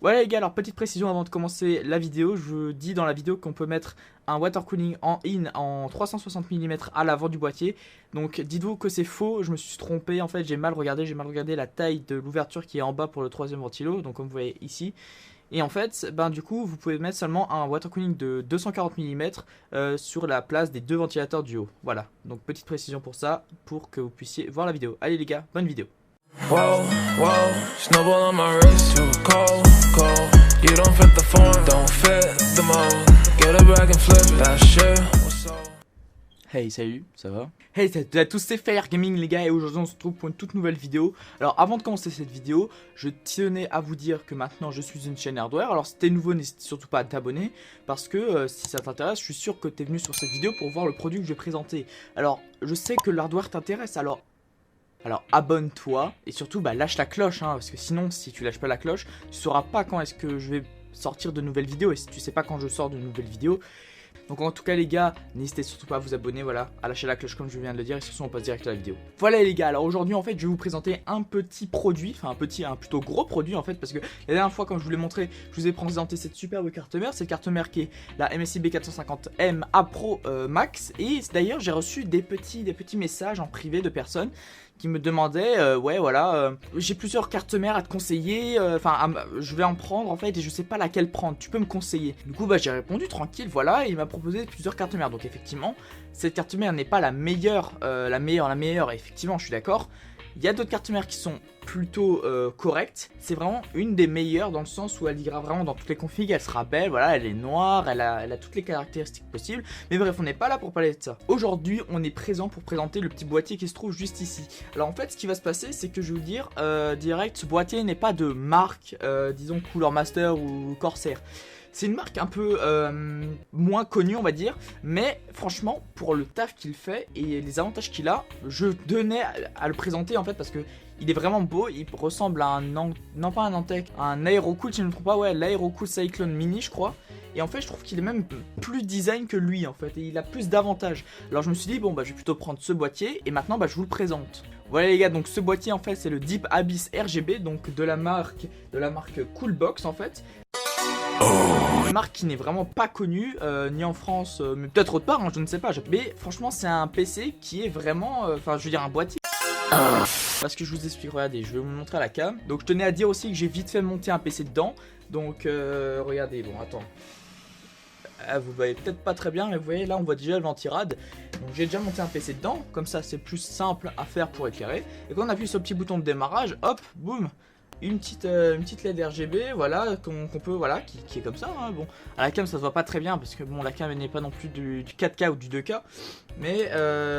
Voilà les gars, alors petite précision avant de commencer la vidéo, je dis dans la vidéo qu'on peut mettre un water cooling en in en 360 mm à l'avant du boîtier. Donc dites-vous que c'est faux, je me suis trompé, en fait j'ai mal regardé la taille de l'ouverture qui est en bas pour le troisième ventilo, donc comme vous voyez ici. Et en fait, du coup, vous pouvez mettre seulement un water cooling de 240 mm sur la place des deux ventilateurs du haut. Voilà, donc petite précision pour ça, pour que vous puissiez voir la vidéo. Allez les gars, bonne vidéo. Whoa, whoa, snowball on my wrist, too cold, cold. You don't fit the form, don't fit the mold. Get a bag and flip it, that shit was so. Hey, salut, ça va? Hey, salut à tous, c'est Fire Gaming les gars, et aujourd'hui on se retrouve pour une toute nouvelle vidéo. Alors avant de commencer cette vidéo, je tenais à vous dire que maintenant je suis une chaîne hardware. Alors si t'es nouveau, n'hésite surtout pas à t'abonner, parce que si ça t'intéresse, je suis sûr que t'es venu sur cette vidéo pour voir le produit que je vais présenter. Alors, je sais que l'hardware t'intéresse, alors abonne-toi et surtout lâche la cloche parce que sinon si tu lâches pas la cloche tu sauras pas quand est-ce que je vais sortir de nouvelles vidéos, et si tu sais pas quand je sors de nouvelles vidéos. Donc en tout cas les gars, n'hésitez surtout pas à vous abonner, voilà, à lâcher la cloche comme je viens de le dire, et surtout on passe direct à la vidéo. Voilà les gars, alors aujourd'hui en fait je vais vous présenter un petit produit, enfin un plutôt gros produit en fait, parce que la dernière fois quand je vous l'ai montré, je vous ai présenté cette superbe carte mère, cette carte mère qui est la MSI B450M A Pro Max, et d'ailleurs j'ai reçu des petits messages en privé de personnes qui me demandaient ouais voilà, j'ai plusieurs cartes mères à te conseiller, je vais en prendre en fait et je sais pas laquelle prendre, tu peux me conseiller? Du coup j'ai répondu tranquille, voilà, et il m'a proposé plusieurs cartes mères. Donc effectivement cette carte mère n'est pas la meilleure, la meilleure, effectivement je suis d'accord. Il y a d'autres cartes mères qui sont plutôt correctes. C'est vraiment une des meilleures dans le sens où elle ira vraiment dans toutes les configs. Elle sera belle, voilà, elle est noire, elle a toutes les caractéristiques possibles. Mais bref, on n'est pas là pour parler de ça. Aujourd'hui, on est présent pour présenter le petit boîtier qui se trouve juste ici. Alors en fait, ce qui va se passer, c'est que je vais vous dire direct, ce boîtier n'est pas de marque, disons Cooler Master ou Corsair. C'est une marque un peu moins connue on va dire, mais franchement pour le taf qu'il fait et les avantages qu'il a, je tenais à le présenter en fait, parce que il est vraiment beau, il ressemble à non pas un Antec, un Aerocool si je ne me trompe pas, ouais, l'Aerocool Cyclone Mini je crois. Et en fait je trouve qu'il est même plus design que lui en fait, et il a plus d'avantages. Alors je me suis dit bon je vais plutôt prendre ce boîtier, et maintenant je vous le présente. Voilà les gars, donc ce boîtier en fait c'est le Deep Abyss RGB, donc de la marque Coolbox en fait. Une marque qui n'est vraiment pas connue, ni en France, mais peut-être autre part, je ne sais pas. Mais franchement, c'est un PC qui est vraiment, je veux dire un boîtier. Parce que je vous explique, regardez, je vais vous montrer à la cam. Donc je tenais à dire aussi que j'ai vite fait monter un PC dedans. Donc regardez, bon attends. Vous voyez peut-être pas très bien, mais vous voyez là on voit déjà le ventirad. Donc j'ai déjà monté un PC dedans, comme ça c'est plus simple à faire pour éclairer. Et quand on appuie sur le petit bouton de démarrage, hop, boum, une petite LED RGB, voilà, qu'on peut, voilà, qui est comme ça, Bon, à la cam ça se voit pas très bien parce que bon, la cam n'est pas non plus du 4K ou du 2K, mais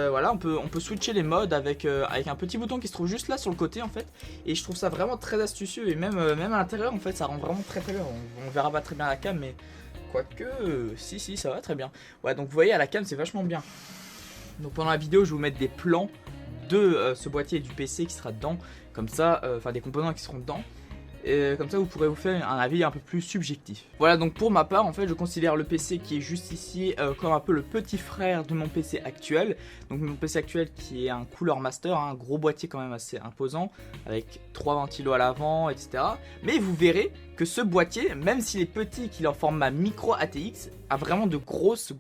voilà, on peut switcher les modes avec un petit bouton qui se trouve juste là sur le côté en fait, et je trouve ça vraiment très astucieux, et même à l'intérieur en fait ça rend vraiment très bien. On verra pas très bien à la cam, mais quoique, si ça va très bien. Ouais, donc vous voyez à la cam c'est vachement bien. Donc pendant la vidéo je vais vous mettre des plans de ce boîtier et du PC qui sera dedans, comme ça, des composants qui seront dedans, et comme ça vous pourrez vous faire un avis un peu plus subjectif. Voilà, donc pour ma part en fait je considère le PC qui est juste ici comme un peu le petit frère de mon PC actuel. Donc mon PC actuel qui est un Cooler Master, un gros boîtier quand même assez imposant, avec 3 ventilos à l'avant, etc. Mais vous verrez que ce boîtier, même s'il est petit, qu'il est en format micro ATX, a vraiment de grosses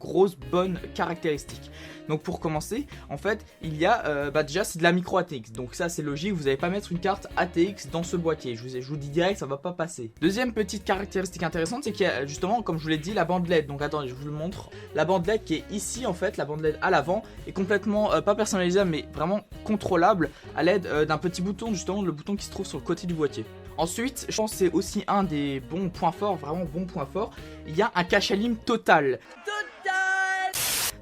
bonnes caractéristiques. Donc pour commencer, en fait, il y a déjà c'est de la micro ATX, donc ça c'est logique, vous n'allez pas mettre une carte ATX dans ce boîtier, je vous dis direct, ça va pas passer. Deuxième petite caractéristique intéressante, c'est qu'il y a justement, comme je vous l'ai dit, la bande LED. Donc attendez, je vous le montre. La bande LED qui est ici en fait, la bande LED à l'avant, est complètement pas personnalisable mais vraiment contrôlable à l'aide d'un petit bouton, justement le bouton qui se trouve sur le côté du boîtier. Ensuite, je pense que c'est aussi un des bons points forts, vraiment bon point fort, il y a un cache alim total.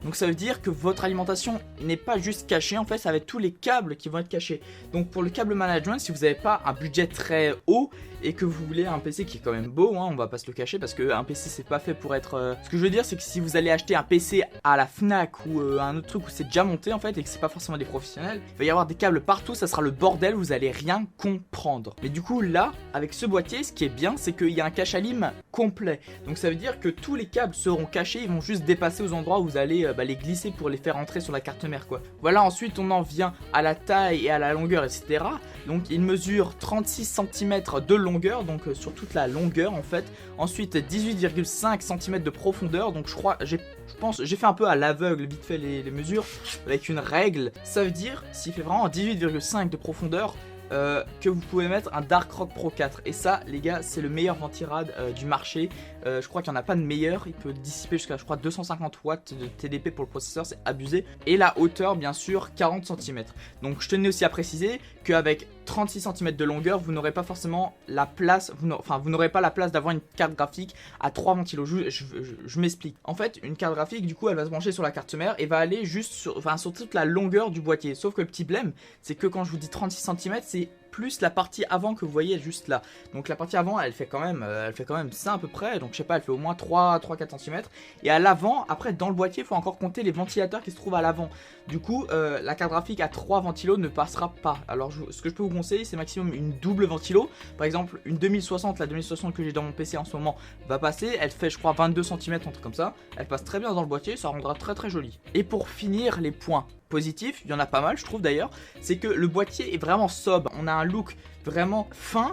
Donc ça veut dire que votre alimentation n'est pas juste cachée, en fait ça va être tous les câbles qui vont être cachés. Donc pour le câble management, si vous n'avez pas un budget très haut et que vous voulez un PC qui est quand même beau, on va pas se le cacher, parce qu'un PC c'est pas fait pour être... Ce que je veux dire c'est que si vous allez acheter un PC à la Fnac ou un autre truc où c'est déjà monté en fait et que c'est pas forcément des professionnels, il va y avoir des câbles partout, ça sera le bordel, vous allez rien comprendre. Mais du coup là, avec ce boîtier, ce qui est bien c'est qu'il y a un cache alim complet. Donc ça veut dire que tous les câbles seront cachés, ils vont juste dépasser aux endroits où vous allez les glisser pour les faire entrer sur la carte mère quoi. Voilà, ensuite on en vient à la taille et à la longueur, etc. Donc il mesure 36 cm de longueur, donc sur toute la longueur en fait. Ensuite 18,5 cm de profondeur, donc je pense j'ai fait un peu à l'aveugle vite fait les mesures avec une règle. Ça veut dire s'il fait vraiment 18,5 de profondeur, que vous pouvez mettre un Dark Rock Pro 4 et ça les gars c'est le meilleur ventirad du marché. Je crois qu'il n'y en a pas de meilleur, il peut dissiper jusqu'à je crois 250 watts de TDP pour le processeur, c'est abusé. Et la hauteur bien sûr 40 cm. Donc je tenais aussi à préciser qu'avec 36 cm de longueur vous n'aurez pas forcément la place, vous n'aurez pas la place d'avoir une carte graphique à 3 ventilos. Je m'explique. En fait une carte graphique du coup elle va se brancher sur la carte mère et va aller juste sur toute la longueur du boîtier. Sauf que le petit blème c'est que quand je vous dis 36 cm c'est plus la partie avant que vous voyez juste là. Donc la partie avant elle fait quand même ça à peu près. Donc je sais pas, elle fait au moins 3-4 cm. Et à l'avant, après dans le boîtier il faut encore compter les ventilateurs qui se trouvent à l'avant. Du coup la carte graphique à 3 ventilos ne passera pas. Alors ce que je peux vous conseiller c'est maximum une double ventilo. Par exemple une 2060, la 2060 que j'ai dans mon PC en ce moment va passer. Elle fait je crois 22 cm, un truc comme ça. Elle passe très bien dans le boîtier, ça rendra très très joli. Et pour finir les points positif, il y en a pas mal je trouve d'ailleurs, c'est que le boîtier est vraiment sobre, on a un look vraiment fin,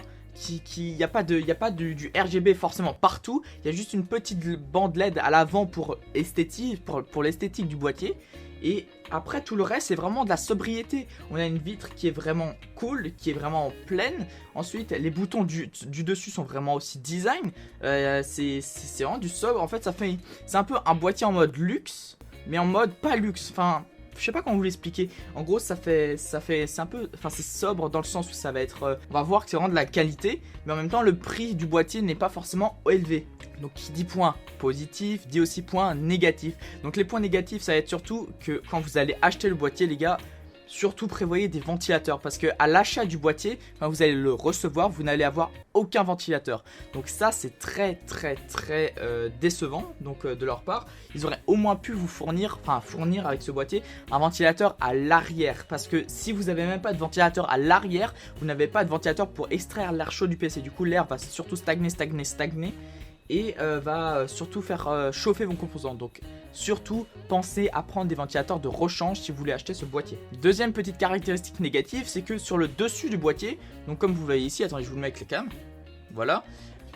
il n'y a pas du RGB forcément partout, il y a juste une petite bande LED à l'avant pour l'esthétique du boîtier, et après tout le reste c'est vraiment de la sobriété. On a une vitre qui est vraiment cool, qui est vraiment pleine. Ensuite les boutons du dessus sont vraiment aussi design, c'est vraiment du sobre, en fait c'est un peu un boîtier en mode luxe, mais en mode pas luxe, enfin je sais pas comment vous l'expliquer. En gros c'est un peu, c'est sobre dans le sens où ça va être, on va voir que c'est vraiment de la qualité, mais en même temps le prix du boîtier n'est pas forcément élevé. Donc qui dit point positif dit aussi point négatif. Donc les points négatifs ça va être surtout que quand vous allez acheter le boîtier les gars, surtout prévoyez des ventilateurs parce que à l'achat du boîtier, quand vous allez le recevoir, vous n'allez avoir aucun ventilateur. Donc ça c'est très décevant donc de leur part. Ils auraient au moins pu vous fournir avec ce boîtier un ventilateur à l'arrière, parce que si vous n'avez même pas de ventilateur à l'arrière, vous n'avez pas de ventilateur pour extraire l'air chaud du PC. Du coup l'air va surtout stagner et va surtout faire chauffer vos composants. Donc surtout pensez à prendre des ventilateurs de rechange si vous voulez acheter ce boîtier. Deuxième petite caractéristique négative, c'est que sur le dessus du boîtier, donc comme vous voyez ici, attendez je vous le mets avec les cams, voilà,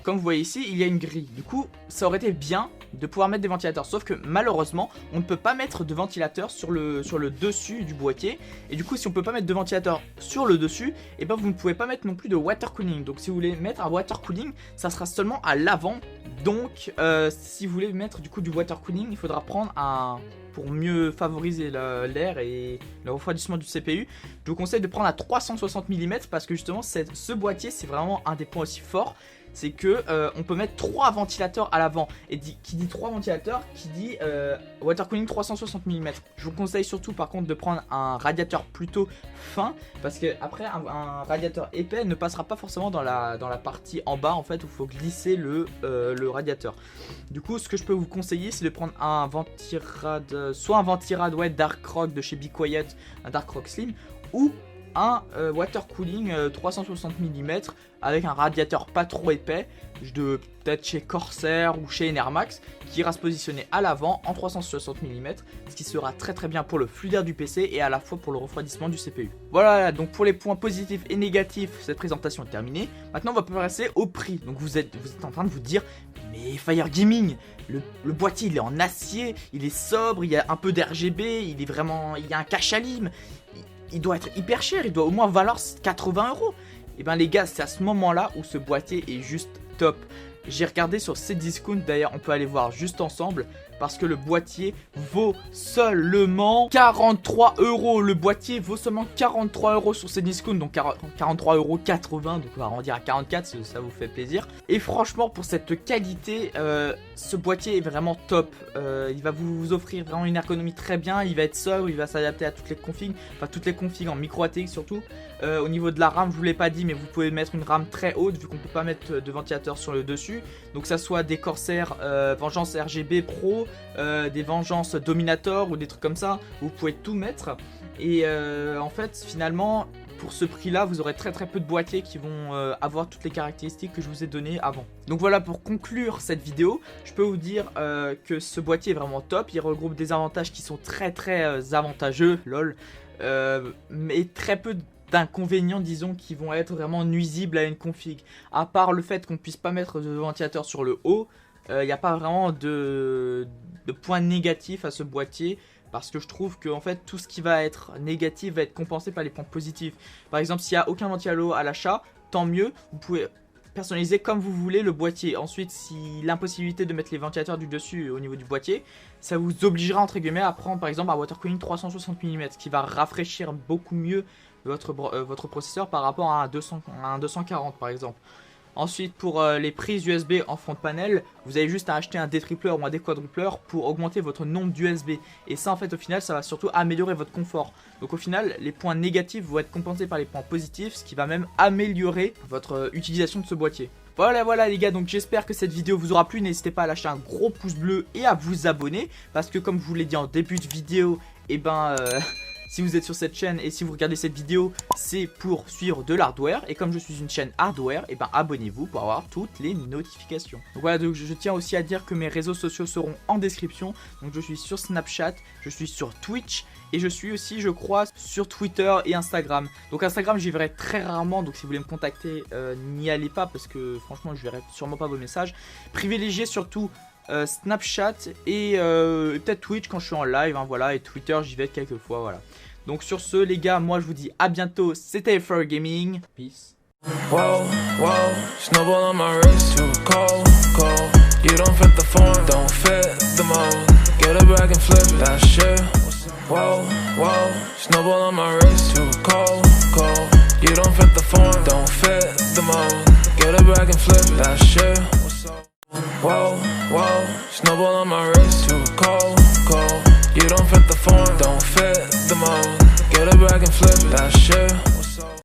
comme vous voyez ici il y a une grille. Du coup ça aurait été bien de pouvoir mettre des ventilateurs, sauf que malheureusement on ne peut pas mettre de ventilateur sur le dessus du boîtier. Et du coup si on peut pas mettre de ventilateur sur le dessus, et ben vous ne pouvez pas mettre non plus de water cooling. Donc si vous voulez mettre un water cooling, ça sera seulement à l'avant. Donc si vous voulez mettre du coup du water cooling, il faudra prendre pour mieux favoriser l'air et le refroidissement du CPU, je vous conseille de prendre à 360 mm parce que justement ce boîtier c'est vraiment un des points aussi forts. C'est que on peut mettre 3 ventilateurs à l'avant. Et qui dit 3 ventilateurs, qui dit water cooling 360 mm. Je vous conseille surtout par contre de prendre un radiateur plutôt fin, parce que après un radiateur épais ne passera pas forcément dans la partie en bas en fait, où il faut glisser le radiateur. Du coup ce que je peux vous conseiller c'est de prendre un ventirad, soit un ventirad Dark Rock de chez Be Quiet, un Dark Rock Slim, ou un water cooling 360 mm avec un radiateur pas trop épais, de peut-être chez Corsair ou chez Enermax, qui ira se positionner à l'avant en 360 mm, ce qui sera très bien pour le flux d'air du PC et à la fois pour le refroidissement du CPU. Voilà, donc pour les points positifs et négatifs, cette présentation est terminée. Maintenant on va passer au prix. Donc vous êtes en train de vous dire, mais Fire Gaming, le boîtier il est en acier, il est sobre, il y a un peu d'RGB, il y a un cache-alim, il doit être hyper cher, il doit au moins valoir 80 €. Et ben les gars, c'est à ce moment là où ce boîtier est juste top. J'ai regardé sur Cdiscount, d'ailleurs on peut aller voir juste ensemble, parce que le boîtier vaut seulement 43 €. Le boîtier vaut seulement 43 € sur Cdiscount, donc 43,80 €, donc on va arrondir à 44 si ça vous fait plaisir. Et franchement pour cette qualité, ce boîtier est vraiment top. Il va vous offrir vraiment une ergonomie très bien, il va être sobre, il va s'adapter à toutes les configs, en micro ATX surtout. Au niveau de la RAM, je vous l'ai pas dit, mais vous pouvez mettre une RAM très haute vu qu'on peut pas mettre de ventilateur sur le dessus. Donc ça soit des Corsair Vengeance RGB Pro, des Vengeance Dominator ou des trucs comme ça, vous pouvez tout mettre. Et en fait finalement pour ce prix là vous aurez très peu de boîtiers qui vont avoir toutes les caractéristiques que je vous ai données avant. Donc voilà, pour conclure cette vidéo, je peux vous dire que ce boîtier est vraiment top. Il regroupe des avantages qui sont très avantageux, lol, mais très peu d'inconvénients, disons, qui vont être vraiment nuisibles à une config. À part le fait qu'on puisse pas mettre de ventilateur sur le haut, il n'y a pas vraiment de points négatifs à ce boîtier, parce que je trouve que en fait tout ce qui va être négatif va être compensé par les points positifs. Par exemple, s'il n'y a aucun ventilo à l'achat, tant mieux, vous pouvez personnaliser comme vous voulez le boîtier. Ensuite, si l'impossibilité de mettre les ventilateurs du dessus au niveau du boîtier, ça vous obligera entre guillemets à prendre par exemple un water cooling 360 mm, qui va rafraîchir beaucoup mieux votre processeur par rapport à un 240 par exemple. Ensuite, pour les prises USB en front panel, vous avez juste à acheter un détripleur ou un déquadrupleur pour augmenter votre nombre d'USB. Et ça, en fait, au final, ça va surtout améliorer votre confort. Donc au final, les points négatifs vont être compensés par les points positifs, ce qui va même améliorer votre utilisation de ce boîtier. Voilà les gars, donc j'espère que cette vidéo vous aura plu. N'hésitez pas à lâcher un gros pouce bleu et à vous abonner, parce que comme je vous l'ai dit en début de vidéo, si vous êtes sur cette chaîne et si vous regardez cette vidéo, c'est pour suivre de l'hardware. Et comme je suis une chaîne hardware, abonnez-vous pour avoir toutes les notifications. Donc voilà, donc je tiens aussi à dire que mes réseaux sociaux seront en description. Donc je suis sur Snapchat, je suis sur Twitch et je suis aussi, je crois, sur Twitter et Instagram. Donc Instagram, j'y verrai très rarement. Donc si vous voulez me contacter, n'y allez pas, parce que franchement, je verrai sûrement pas vos messages. Privilégiez surtout Snapchat et peut-être Twitch quand je suis en live, hein, voilà, et Twitter j'y vais quelques fois, voilà. Donc sur ce les gars, moi je vous dis à bientôt, c'était For Gaming, peace. Whoa, whoa, snowball on my wrist, too cold, cold. You don't fit the form, don't fit the mold. Get it back and flip it, that shit. Whoa, whoa, snowball on my wrist, too cold, cold. You don't fit the form, don't fit the mold. Get it back and flip it, that shit. Whoa, whoa, snowball on my wrist, too cold, cold. You don't fit the form, don't fit the mold. Get it back and flip it, that shit.